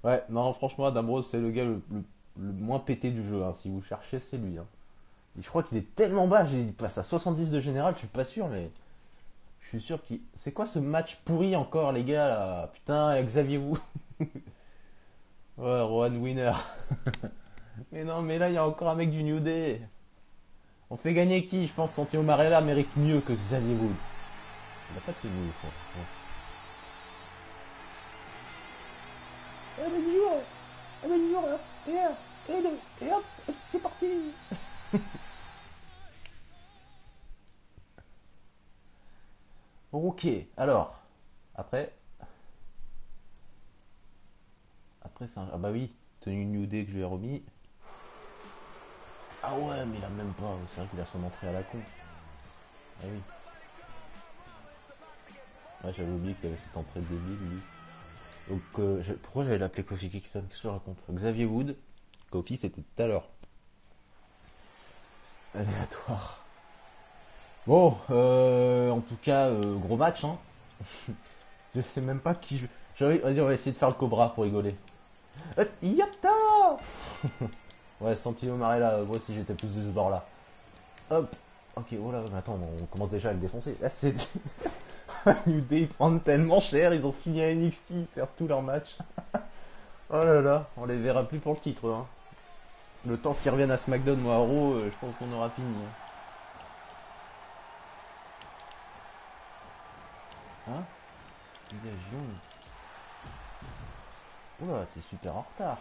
Ouais, non, franchement, Adam Rose, c'est le gars le moins pété du jeu, hein. Si vous cherchez, c'est lui, hein. Et je crois qu'il est tellement bas, il passe à 70 de général, je suis pas sûr, mais je suis sûr qu'il. C'est quoi ce match pourri encore, les gars, là? Putain, Xavier Wu. Ouais, Rohan Winner. Mais non, mais là, il y a encore un mec du New Day. On fait gagner qui? Je pense que Santino Marella mérite mieux que Xavier Wood. Il a pas de tenue, je crois. Ouais. Allez, joueur. Allez, joueur. Et hop, c'est parti. Ok, alors. Après, après c'est un. Ah bah oui, tenue New Day que je lui ai remis. Ah ouais, mais il a même pas. C'est vrai qu'il a son entrée à la con. Ah oui. Ouais, j'avais oublié qu'il avait cette entrée de débile, lui. Donc, pourquoi j'avais l'appelé Kofi Kingston? Qu'est-ce que je raconte? Xavier Wood. Kofi, c'était tout à l'heure. Aléatoire. Bon, en tout cas, gros match, hein. Je sais même pas qui je. Vas-y, on va essayer de faire le Cobra pour rigoler. Yatta. Ouais, Santino Marella, moi aussi j'étais plus de ce bord-là. Hop. Ok, oh là, mais attends, on commence déjà à le défoncer. Là, c'est. New Day, ils prennent tellement cher, ils ont fini à NXT, faire tous leurs matchs. Oh là là, on les verra plus pour le titre, hein. Le temps qu'ils reviennent à SmackDown ou à Raw, je pense qu'on aura fini, hein. Hein. Dégagion. Oula, t'es super en retard.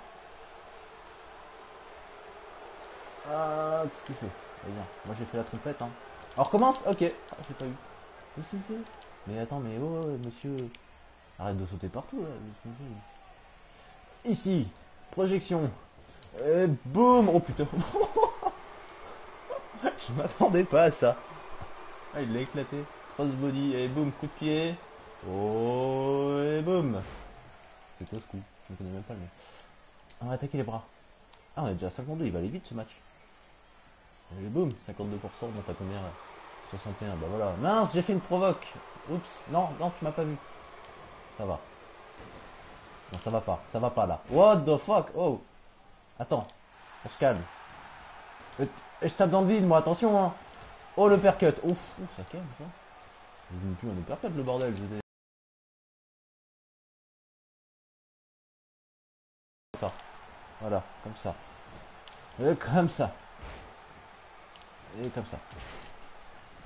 Ah, qu'est-ce qu'il fait? Allez, viens, moi j'ai fait la trompette, hein. On recommence. Ok. Ah, j'ai pas eu. Qu'est-ce qu'il fait? Mais attends, mais oh, monsieur. Arrête de sauter partout, là. Ici, projection. Et boum. Oh putain. Je m'attendais pas à ça. Ah, il l'a éclaté. Crossbody. Et boum, coup de pied. Oh, et boum. C'est quoi ce coup? Je ne connais même pas le nom. On va attaquer les bras. Ah, on est déjà à 52, il va aller vite ce match. Et boum, 52%, on monte à combien là? 61, bah voilà. Mince, j'ai fait une provoque. Oups, non, non, tu m'as pas vu. Ça va. Non, ça va pas là. What the fuck? Oh, attends, on se calme. Et je tape dans le vide, moi, attention, hein. Oh, le percut. Ouf, ouf, ça calme, ça. Je ne plus un percut, le bordel. Ça, voilà, comme ça. Et comme ça. Et comme ça.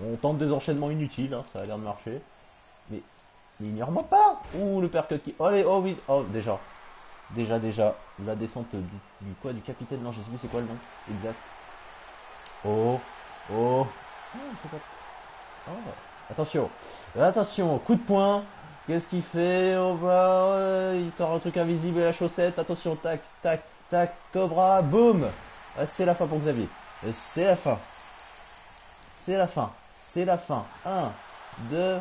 On tente des enchaînements inutiles, hein, ça a l'air de marcher. Mais, mais ignore-moi pas. Ouh, le percut qui. Oh, allez, oh oui, oh, déjà. Déjà, la descente du quoi, du capitaine, non, je sais plus c'est quoi le nom, exact. Oh, oh, non, c'est pas. Oh, ouais. Attention, attention, coup de poing. Qu'est-ce qu'il fait? Oh, bah, ouais, il tord un truc invisible à la chaussette. Attention, tac, tac, tac, Cobra, boum. Ah, c'est la fin pour Xavier. C'est la fin. C'est la fin. C'est la fin. Un, 2,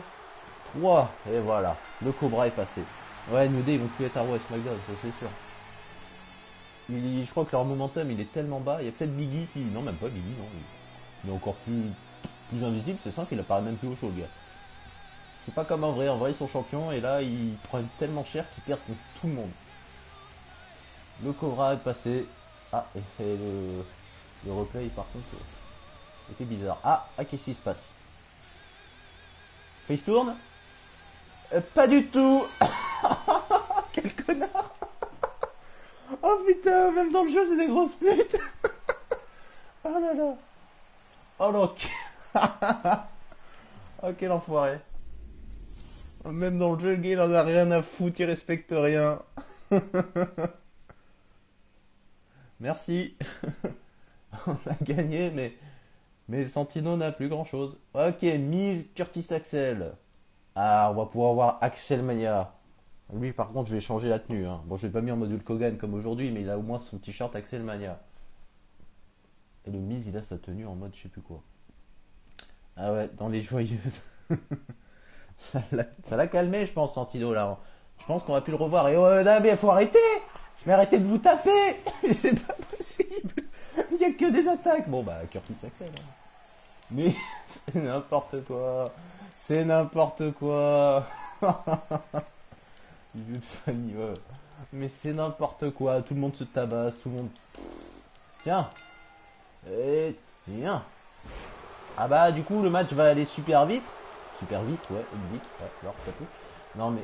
3. Et voilà. Le Cobra est passé. Ouais, New Day, ils vont plus être à Raw et SmackDown, ça c'est sûr. Je crois que leur momentum il est tellement bas. Il y a peut-être Biggie qui. Non, même pas Biggie, non. Il est encore plus invisible, c'est simple, il apparaît même plus au show, le gars. C'est pas comme en vrai ils sont champions et là ils prennent tellement cher qu'ils perdent contre tout le monde. Le Cobra est passé. Ah, et le replay par contre était bizarre. Ah, qu'est-ce qui se passe? Face tourne. Pas du tout. Quel connard. Oh putain, même dans le jeu c'est des grosses putes. Oh là là. Oh non. Oh quel enfoiré. Même dans le jeu, le gars, il en a rien à foutre, il respecte rien. Merci. On a gagné, mais Santino n'a plus grand chose. Ok, mise Curtis Axel. Ah, on va pouvoir voir Axel Mania. Lui, par contre, je vais changer la tenue, hein. Bon, je l'ai pas mis en mode Hulk Hogan comme aujourd'hui, mais il a au moins son t-shirt Axel Mania. Et le Miz, il a sa tenue en mode je sais plus quoi. Ah ouais, dans les joyeuses. Ça l'a calmé, je pense, Santino, là. Je pense qu'on va plus le revoir. Et oh, là, mais faut arrêter. Mais arrêtez de vous taper. Mais c'est pas possible. Il y a que des attaques. Bon, bah, Curtis Axel, hein. Mais c'est n'importe quoi. C'est n'importe quoi. Les vieux de Fanny, ouais. Mais c'est n'importe quoi, tout le monde se tabasse, tout le monde... Tiens. Et tiens. Ah bah du coup le match va aller super vite. Super vite, ouais, ouais, alors ça peut. Non mais...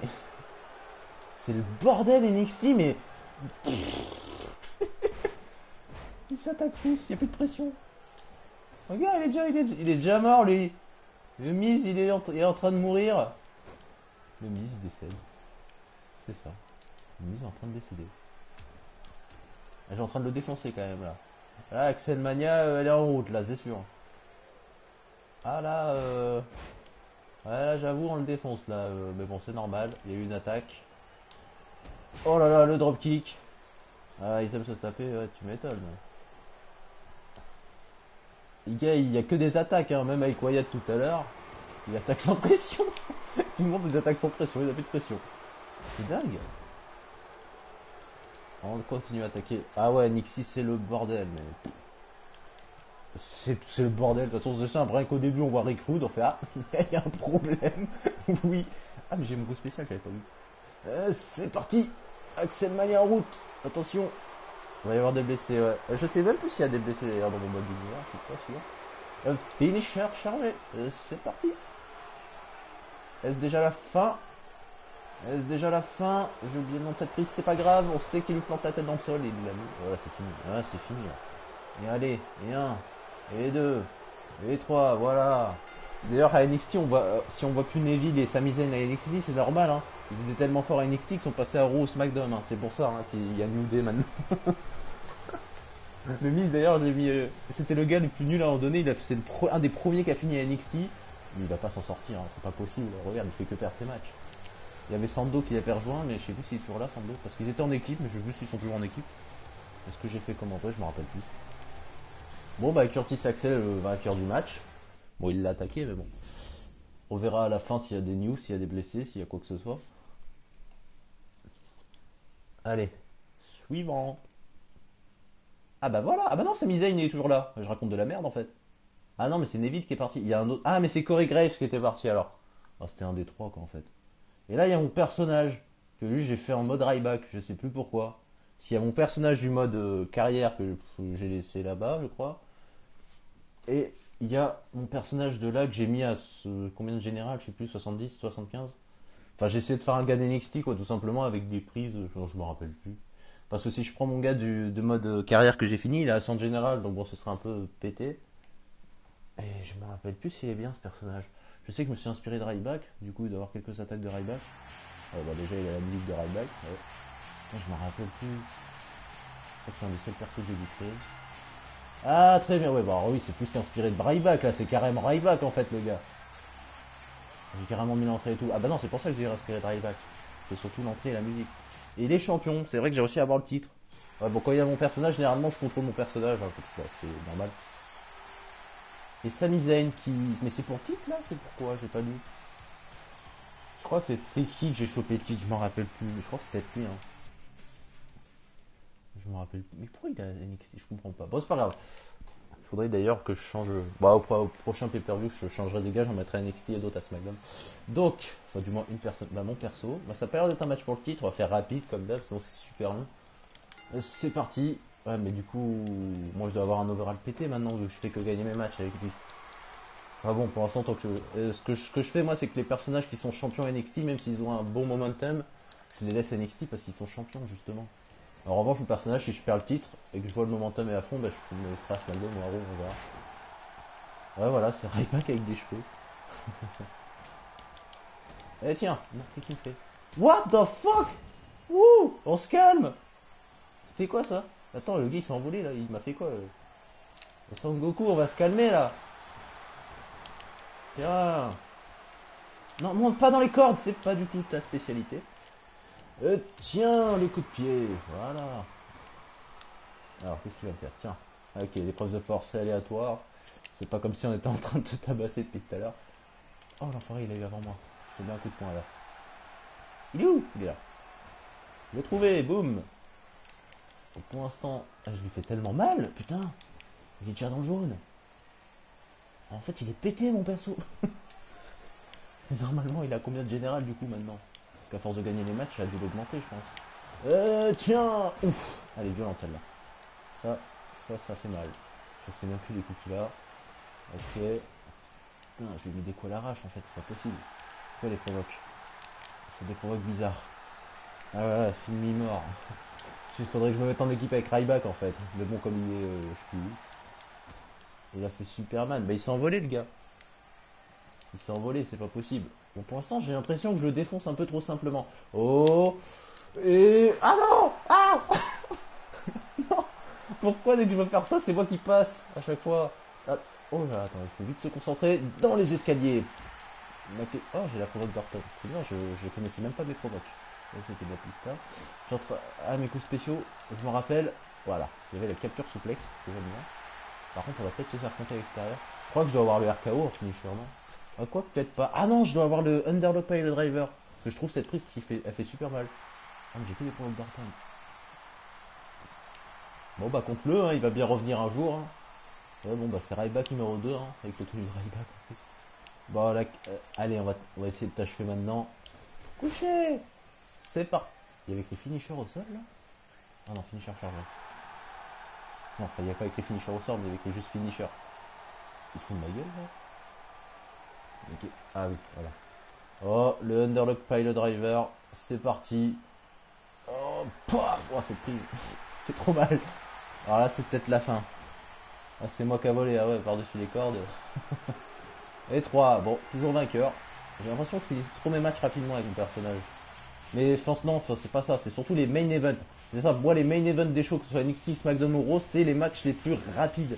C'est le bordel NXT, mais... Ils s'attaquent tous, il n'y a plus de pression. Regarde, il est déjà mort lui. Le Miz, il est en train de mourir. Le Miz décède. C'est ça. Le Miz est en train de décéder. J'ai en train de le défoncer quand même là. Là, Axel Mania, elle est en route là, c'est sûr. Ah là, ouais, là j'avoue, on le défonce là. Mais bon, c'est normal, il y a eu une attaque. Oh là là, le dropkick. Ah, ils aiment se taper, ouais, tu m'étonnes. Les gars, il y a que des attaques, hein. Même avec Wyatt tout à l'heure. Il attaque sans pression. Tout le monde des attaques sans pression, il n'a plus de pression. C'est dingue. On continue à attaquer. Ah ouais, Nixie c'est le bordel, mais... C'est le bordel, de toute façon c'est simple, rien qu'au début on voit Rick Rude, on fait ah, il y a un problème, oui. Ah mais j'ai mon coup spécial, j'avais pas vu. C'est parti, Axel Mania en route, attention. Il va y avoir des blessés, ouais. Je sais même plus s'il y a des blessés d'ailleurs dans mon mode d'univers, je suis pas sûr. Finisher chargé, c'est parti. Est-ce déjà la fin? Est-ce déjà la fin? J'ai oublié le nom de cette prise, c'est pas grave, on sait qu'il lui plante la tête dans le sol, il l'a mis. Voilà, c'est fini, ouais, c'est fini. Et allez, et un, et deux, et trois, voilà. D'ailleurs à NXT, on voit, si on voit plus Neville et Sami Zayn à NXT, c'est normal, hein. Ils étaient tellement forts à NXT qu'ils sont passés à Raw ou SmackDown, hein. C'est pour ça hein, qu'il y a New Day maintenant. Le Miz d'ailleurs, je l'ai mis, c'était le gars le plus nul à en donner, c'est un des premiers qui a fini à NXT. Mais il va pas s'en sortir, hein. C'est pas possible, regarde, il fait que perdre ses matchs. Il y avait Sando qui l'avait rejoint, mais je sais plus s'il est toujours là, Sando. Parce qu'ils étaient en équipe, mais je sais plus s'ils sont toujours en équipe. Est-ce que j'ai fait commenter, je me rappelle plus. Bon bah Curtis Axel, le vainqueur du match. Bon il l'a attaqué mais bon. On verra à la fin s'il y a des news, s'il y a des blessés, s'il y a quoi que ce soit. Allez, suivant. Ah bah voilà, ah bah non Sami Zayn il est toujours là. Je raconte de la merde en fait. Ah non mais c'est Neville qui est parti. Il y a un autre. Ah mais c'est Corey Graves qui était parti alors. Ah c'était un des trois quoi en fait. Et là il y a mon personnage. Que lui j'ai fait en mode Ryback, je sais plus pourquoi. S'il y a mon personnage du mode carrière que j'ai laissé là-bas je crois. Et il y a mon personnage de là que j'ai mis à combien de général, je sais plus, 70, 75. Enfin, j'ai essayé de faire un gars d'NXT, quoi, tout simplement, avec des prises, je me rappelle plus. Parce que si je prends mon gars de mode carrière que j'ai fini, il est à 100 de général, donc bon, ce serait un peu pété. Et je me rappelle plus s'il est bien ce personnage. Je sais que je me suis inspiré de Ryback, du coup, d'avoir quelques attaques de Ryback. Bah, déjà, il a la musique de Ryback, ouais. Je me rappelle plus. Je crois que c'est un des seuls persos que j'ai dû créer. Ah, très bien, ouais, bah oui, c'est plus qu'inspiré de Ryback, là, c'est carrément Ryback en fait, le gars. J'ai carrément mis l'entrée et tout. Ah bah non, c'est pour ça que j'ai inspiré de Ryback. C'est surtout l'entrée et la musique. Et les champions, c'est vrai que j'ai réussi à avoir le titre. Ouais, bon, quand il y a mon personnage, généralement je contrôle mon personnage, hein, bah, c'est normal. Et Sami Zayn qui. Mais c'est pour le titre là? C'est pourquoi? J'ai pas lu. Je crois que c'est qui que j'ai chopé le titre, je m'en rappelle plus. Je crois que c'était lui, hein. Je me rappelle plus. Mais pourquoi il a NXT? Je comprends pas. Bon, c'est pas grave. Il faudrait d'ailleurs que je change. Bah, au prochain pay-per-view, je changerai des gars, j'en mettrai NXT et d'autres à SmackDown. Donc, enfin, du moins une personne. Bah, mon perso. Bah, ça peut être un match pour le titre. On va faire rapide comme d'hab, sinon c'est super long. C'est parti. Ouais, mais du coup, moi je dois avoir un overall pété maintenant, vu que je fais que gagner mes matchs avec lui. Ah bon, pour l'instant, tant que ce que je fais, moi, c'est que les personnages qui sont champions NXT, même s'ils ont un bon momentum, je les laisse NXT parce qu'ils sont champions, justement. En revanche, mon personnage, si je perds le titre et que je vois le momentum est à fond, bah, je me laisserai à SmackDown ou à Raw, on verra. Ouais, voilà, c'est Ryback avec des cheveux. Eh tiens, qu'est-ce qu'il fait? What the fuck? Wouh, on se calme. C'était quoi ça? Attends, le gars il s'est envolé là, il m'a fait quoi? Son Goku, on va se calmer là. Tiens. Non, monte pas dans les cordes, c'est pas du tout ta spécialité. Tiens, le coup de pied, voilà. Alors, qu'est-ce que tu vas me faire? Tiens. Ok, l'épreuve de force aléatoire. C'est pas comme si on était en train de te tabasser depuis tout à l'heure. Oh, l'enfoiré, il a eu avant moi. Je fais bien un coup de poing là. Il est où? Il est là. Je l'ai trouvé, boum. Pour l'instant, je lui fais tellement mal, putain. Il est déjà dans le jaune. En fait, il est pété, mon perso. Normalement, il a combien de général du coup maintenant? qu'à force de gagner les matchs, ça a dû l'augmenter, je pense. Tiens. Ouf. Elle est violente celle-là. Ça fait mal. Je sais même plus les coups qu'il a. Ok. Putain, je lui ai mis des coups à l'arrache en fait, c'est pas possible. C'est quoi les provoques? C'est des provoques bizarres. Ah ouais, film mi-mort. Il faudrait que je me mette en équipe avec Ryback en fait. Mais bon, comme il est, je sais plus où. Il a fait Superman. Bah il s'est envolé le gars. Il s'est envolé, c'est pas possible. Bon, pour l'instant, j'ai l'impression que je le défonce un peu trop simplement. Oh. Et... Ah non. Ah. Non. Pourquoi dès que je veux faire ça, c'est moi qui passe à chaque fois. Ah. Oh là, attends, il faut vite se concentrer dans les escaliers. Oh, j'ai la provoque d'Orton. C'est bien, je connaissais même pas mes provoques. Là, c'était Batista. Ah, mes coups spéciaux, je me rappelle. Voilà, il y avait la capture souplex que j'aime bien. Par contre, on va peut-être se faire compter à l'extérieur. Je crois que je dois avoir le RKO en finisher, non? Ah, quoi, peut-être pas. Ah non, je dois avoir le underlock pile driver. Parce que je trouve cette prise elle fait super mal. Ah, mais j'ai que des provoques d'Orton. Bon, bah, contre-le, hein, il va bien revenir un jour. Hein. Ouais, bon, bah, c'est Ryback numéro 2, hein, avec le tenue de Ryback en plus. Bon, là, allez, on va essayer de t'achever maintenant. Couché. C'est parti. Il y avait écrit finisher au sol, là? Ah non, finisher chargé. Non, enfin, il n'y a pas écrit finisher au sol, mais il y avait écrit juste finisher. Il se fout de ma gueule, là? Ok. Ah oui, voilà. Oh, le underlock pile driver. C'est parti. Oh, paf. Oh, cette prise. C'est trop mal. Alors là, c'est peut-être la fin. Ah, c'est moi qui a volé, ah ouais, par-dessus les cordes. Et 3. Bon, toujours vainqueur. J'ai l'impression que je finis trop mes matchs rapidement avec mon personnage. Mais je pense non, c'est pas ça, c'est surtout les main events. C'est ça, moi les main events des shows, que ce soit NXT, SmackDown ou Raw, c'est les matchs les plus rapides.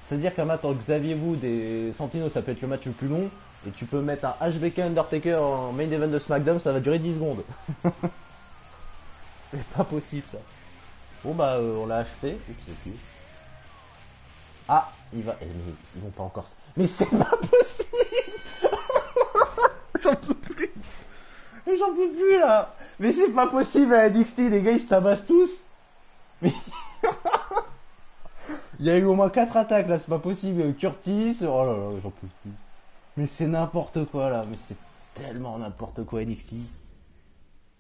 C'est-à-dire qu'un match entre Xavier Wood et Santino, ça peut être le match le plus long, et tu peux mettre un HBK Undertaker en main event de SmackDown, ça va durer 10 secondes. C'est pas possible ça. Bon bah on l'a achevé. Oups, c'est plus. Ah, il va. Mais ils vont pas encore. Mais c'est pas possible. J'en peux plus. J'en peux plus là. Mais c'est pas possible à la NXT, les gars ils se tabassent tous. Mais il y a eu au moins 4 attaques là, c'est pas possible. Curtis, oh là là, j'en peux plus. Mais c'est n'importe quoi là, mais c'est tellement n'importe quoi NXT.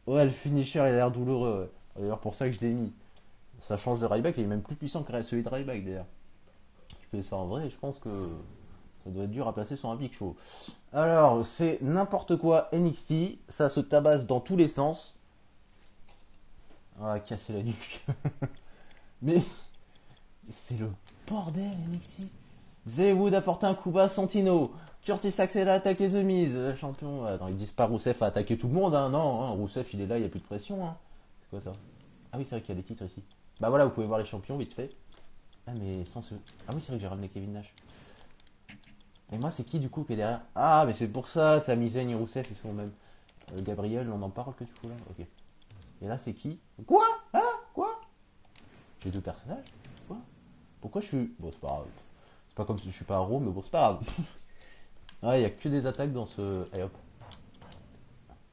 Ouais, le finisher il a l'air douloureux. Ouais. D'ailleurs pour ça que je l'ai mis. Ça change de Ryback, il est même plus puissant que celui de Ryback d'ailleurs. Tu fais ça en vrai, je pense que ça doit être dur à placer sur un Big Show. Alors, c'est n'importe quoi NXT, ça se tabasse dans tous les sens. Ah, casser la nuque. Mais c'est le bordel NXT. Xavier Wood a porté un coup bas à Santino. Curtis Axel a attaqué The Miz. Champion. Attends, ils disent pas Rousseff a attaqué tout le monde, hein. Non, hein. Rousseff il est là, il n'y a plus de pression. Hein. C'est quoi ça? Ah oui, c'est vrai qu'il y a des titres ici. Bah voilà, vous pouvez voir les champions vite fait. Ah mais sans ce... Ah oui, c'est vrai que j'ai ramené Kevin Nash. Et moi, c'est qui du coup qui est derrière? Ah, mais c'est pour ça, Sami Zayn et Rousseff, ils sont même. Gabriel, on en parle que tu fous là? Ok. Et là, c'est qui? Quoi? Hein? Quoi? J'ai deux personnages? Quoi? Pourquoi je suis. Bon, c'est pas grave. C'est pas comme si je suis pas un Raw, mais bon, c'est pas grave. Ah, il y a que des attaques dans ce. Allez hop.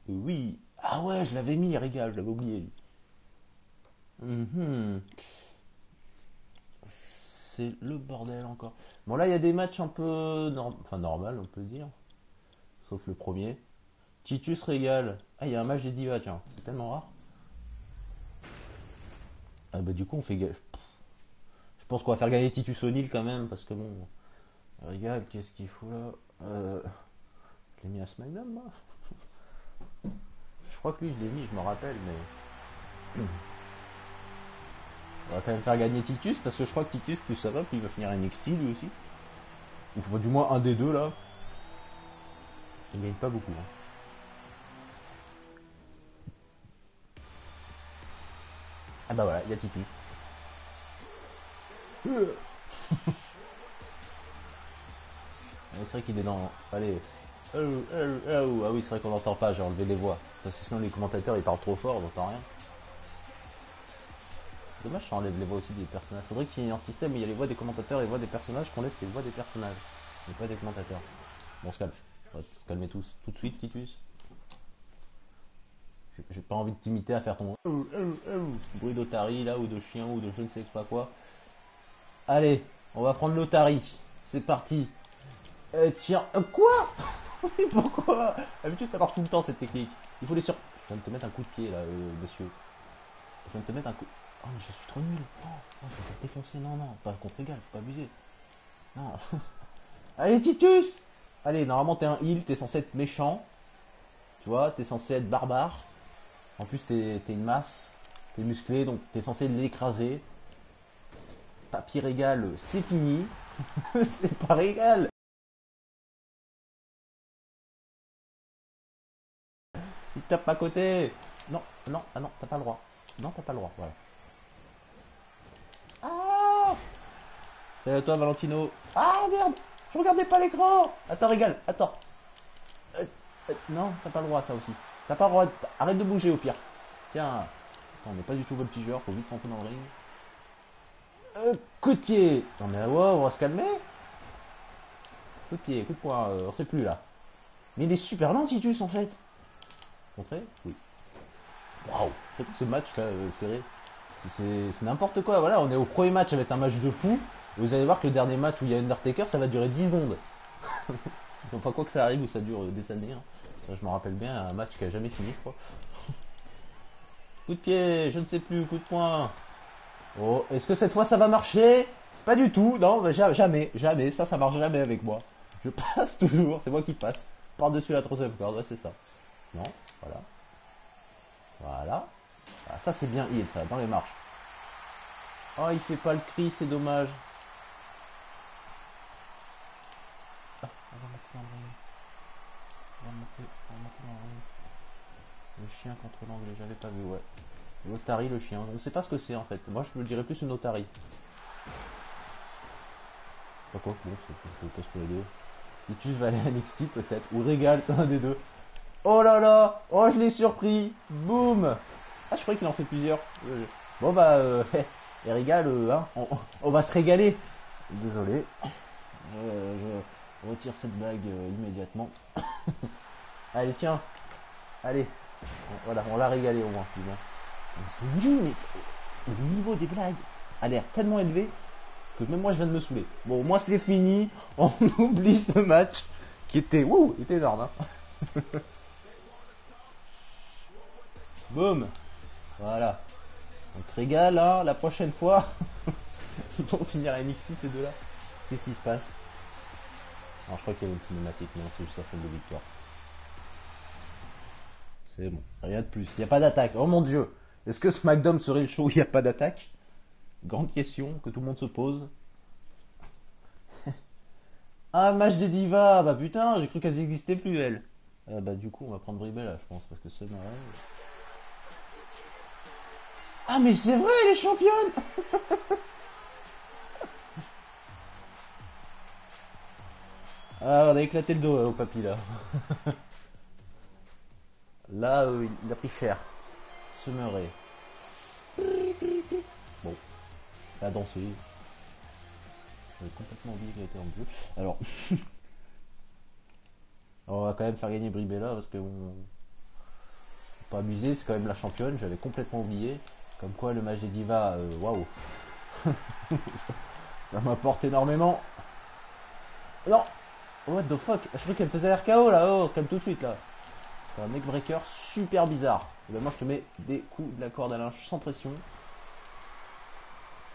Oui. Ah ouais, je l'avais mis, Régal, je l'avais oublié lui. Mhm. C'est le bordel encore. Bon, là, il y a des matchs un peu. Enfin, normal, on peut dire. Sauf le premier. Titus Régal. Ah, il y a un match des divas, tiens. C'est tellement rare. Ah, bah, du coup, on fait. Je pense qu'on va faire gagner Titus O'Neill quand même, parce que bon. Régal, qu'est-ce qu'il faut là? Je l'ai mis à SmackDown, moi. Je crois que lui, je l'ai mis, je me rappelle, mais. On va quand même faire gagner Titus, parce que je crois que Titus, plus ça va, plus il va finir NXT lui aussi. Il faut du moins un des deux là. Il gagne pas beaucoup. Hein. Ah bah voilà, il y a Titus. C'est vrai qu'il est dans. Allez. Ah oui, c'est vrai qu'on n'entend pas, j'ai enlevé les voix. Parce que sinon les commentateurs ils parlent trop fort, on n'entend rien. C'est dommage, ça enlève les voix aussi des personnages. Faudrait qu'il y ait un système où il y a les voix des commentateurs et les voix des personnages, qu'on laisse les voix des personnages. Mais pas des commentateurs. Bon, on se calme. On va se calmer tous. Tout de suite, Titus. J'ai pas envie de t'imiter à faire ton bruit d'Otari là, ou de chien, ou de je ne sais pas quoi. Allez, on va prendre l'Otari. C'est parti. Tiens, quoi? Pourquoi? D'habitude ça marche tout le temps cette technique. Il faut les sur... Je viens de te mettre un coup de pied là, monsieur. Je viens de te mettre un coup. Oh mais je suis trop nul. Oh, oh, je vais te défoncer. Non, non, pas contre égal, faut pas abuser. Non. Allez Titus. Allez, normalement t'es un heal, t'es censé être méchant. Tu vois, t'es censé être barbare. En plus t'es une masse. T'es musclé, donc t'es censé l'écraser. Papier régal, c'est fini. C'est pas régal. Il tape à côté. Non, non, ah non, t'as pas le droit. Non, t'as pas le droit, voilà. Ah, salut à toi Valentino. Ah merde, je regardais pas l'écran. Attends, régale, attends. Non, t'as pas le droit à ça aussi. T'as pas le droit. Arrête de bouger au pire. Tiens. Attends, on n'est pas du tout voltigeur, faut vite rentrer dans le ring. Coup de pied. Non mais ouais, on va se calmer. Coup de pied, coup de poing, on sait plus là. Mais il est super lent Titus en fait. Montré. Oui. Waouh. C'est quoi ce match là, serré? C'est n'importe quoi, voilà, on est au premier match avec un match de fou. Et vous allez voir que le dernier match où il y a Undertaker, ça va durer 10 secondes. Enfin, quoi que ça arrive, où ça dure des années. Hein. Ça, je me rappelle bien, un match qui a jamais fini, je crois. Coup de pied, je ne sais plus, coup de poing. Oh, est-ce que cette fois ça va marcher? Pas du tout, non, bah, jamais, jamais, ça marche jamais avec moi. Je passe toujours, c'est moi qui passe. Par-dessus la troisième corde, ouais, c'est ça. Non, voilà. Voilà. Ah, ça c'est bien heal, ça, dans les marches. Oh, il fait pas le cri, c'est dommage. Ah, on va monter dans le ring. On va monter dans le ring. Le chien contre l'anglais, j'avais pas vu, ouais. L'Otari, le chien. Je ne sais pas ce que c'est en fait. Moi, je me dirais plus une Otari. Pas quoi, bon, c'est poste pour les deux. Titus va aller à NXT peut-être. Ou Regal, c'est un des deux. Oh là là. Oh, je l'ai surpris. Boum. Ah, je croyais qu'il en fait plusieurs. Bon bah, et Regal, hein, on va se régaler. Désolé. Je retire cette blague immédiatement. Allez, tiens. Allez. Voilà, on l'a régalé au moins. C'est nul, mais le niveau des blagues a l'air tellement élevé que même moi je viens de me saouler. Bon, moi c'est fini, on oublie ce match qui était, il était énorme. Hein. Boum, voilà. Donc régale, hein, la prochaine fois, ils vont finir à NXT ces deux-là. Qu'est-ce qui se passe? Alors je crois qu'il y avait une cinématique, non, c'est juste la scène de victoire. C'est bon, rien de plus. Il n'y a pas d'attaque. Oh mon dieu, est-ce que SmackDown serait le show où il n'y a pas d'attaque? Grande question que tout le monde se pose. Ah, match des divas. Bah putain, j'ai cru qu'elles n'existaient plus, elles. Bah du coup, on va prendre Bribella, je pense, parce que c'est marrant. Ah, mais c'est vrai, elle est championne. Ah, on a éclaté le dos au papy, là. Là, il a pris cher. Semeray. Bon, la danseuse. J'avais complètement oublié qu'elle était en bleu. Alors, on va quand même faire gagner Bribella, parce que pas abuser, c'est quand même la championne, j'avais complètement oublié. Comme quoi le match des divas, waouh. Ça m'apporte énormément. Non. What the fuck. Je croyais qu'elle faisait RKO là, on se calme tout de suite là. C'est un neckbreaker super bizarre. Et ben moi je te mets des coups de la corde à linge sans pression.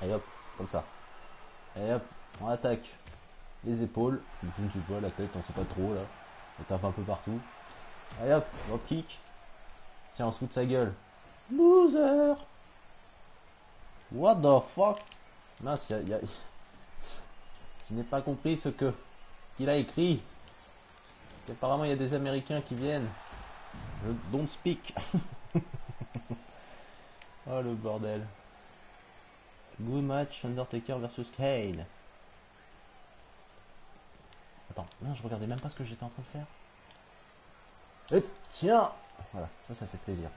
Et hop, comme ça. Et hop, on attaque les épaules. Je ne sais pas, la tête, on sait pas trop là. On tape un peu partout. Allez hop, hop kick. Tiens, on se fout de sa gueule. Loser. What the fuck. Mince, je n'ai pas compris ce que qu'il a écrit. Parce qu'apparemment il y a des Américains qui viennent. Je don't speak. Oh le bordel. Good match Undertaker versus Kane. Attends, non, je regardais même pas ce que j'étais en train de faire. Et tiens. Voilà, ça fait plaisir.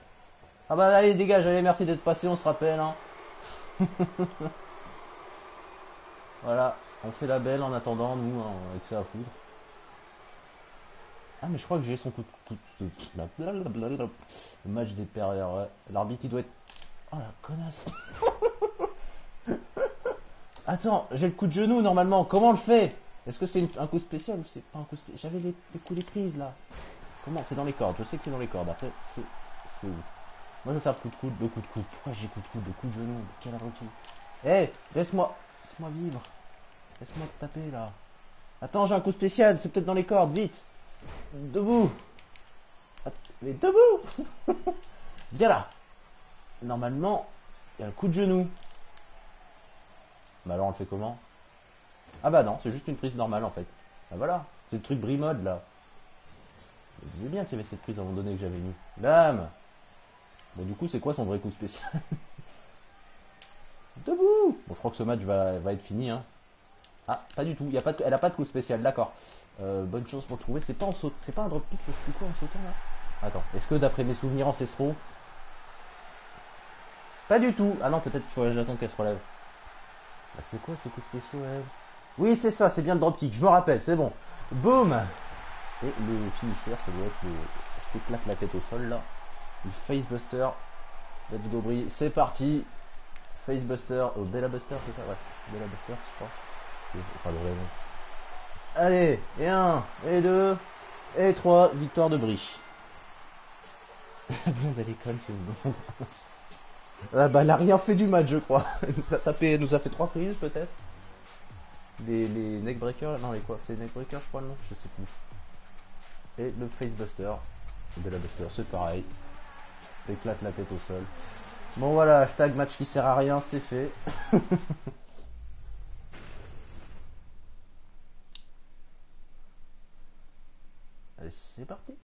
Ah bah allez dégage, allez merci d'être passé, on se rappelle hein. Voilà, on fait la belle en attendant, nous, hein, avec ça à foutre. Ah mais je crois que j'ai son coup de... Le match des périlleurs, ouais. L'arbitre il doit être... Oh la connasse. Attends, j'ai le coup de genou normalement, comment on le fait? Est-ce que c'est un coup spécial ou c'est pas un coup spécial? J'avais les coups des prises là. Comment? C'est dans les cordes, je sais que c'est dans les cordes, après c'est ouf. Moi je vais faire coup de coude, de coup de coude. Pourquoi j'ai coup de coude, de coup de genou? Quel abruti. Eh, laisse-moi vivre. Laisse-moi te taper là. Attends, j'ai un coup spécial, c'est peut-être dans les cordes, vite. Debout. Mais debout. Viens là. Normalement, il y a le coup de genou. Bah alors on le fait comment? Ah bah non, c'est juste une prise normale en fait. Ah voilà, c'est le truc Brimode là. Je disais bien qu'il y avait cette prise à un moment donné que j'avais mis. Bam. Bon du coup c'est quoi son vrai coup spécial? Debout. Bon je crois que ce match va être fini hein. Ah pas du tout, elle a pas de coup spécial, d'accord. Bonne chance pour le trouver, c'est pas en saut, c'est pas un drop kick, c'est quoi en sautant là? Attends, est-ce que d'après mes souvenirs ancestraux? Pas du tout. Ah non peut-être qu'il faudrait que j'attende qu'elle se relève. Bah, c'est quoi ces coups spéciaux elle? Oui c'est ça, c'est bien le drop kick, je me rappelle, c'est bon. Boum. Et le finisher ça doit être le... Je t'éclate la tête au sol là. Le facebuster. Let's go Brie, c'est parti. Facebuster, Bella Buster c'est ça? Ouais, Bella Buster je crois. Enfin le vrai nom. Allez, et 1, et 2, et 3, victoire de Brie. La blonde elle est conne ce blonde. Ah bah elle a rien fait du match je crois. Elle nous a fait 3 prises peut-être. Les neckbreakers, non les quoi? C'est neckbreakers je crois le nom? Je sais plus. Et le facebuster. Bella Buster c'est pareil. T'éclates la tête au sol. Bon voilà, hashtag match qui sert à rien, c'est fait. Allez, c'est parti.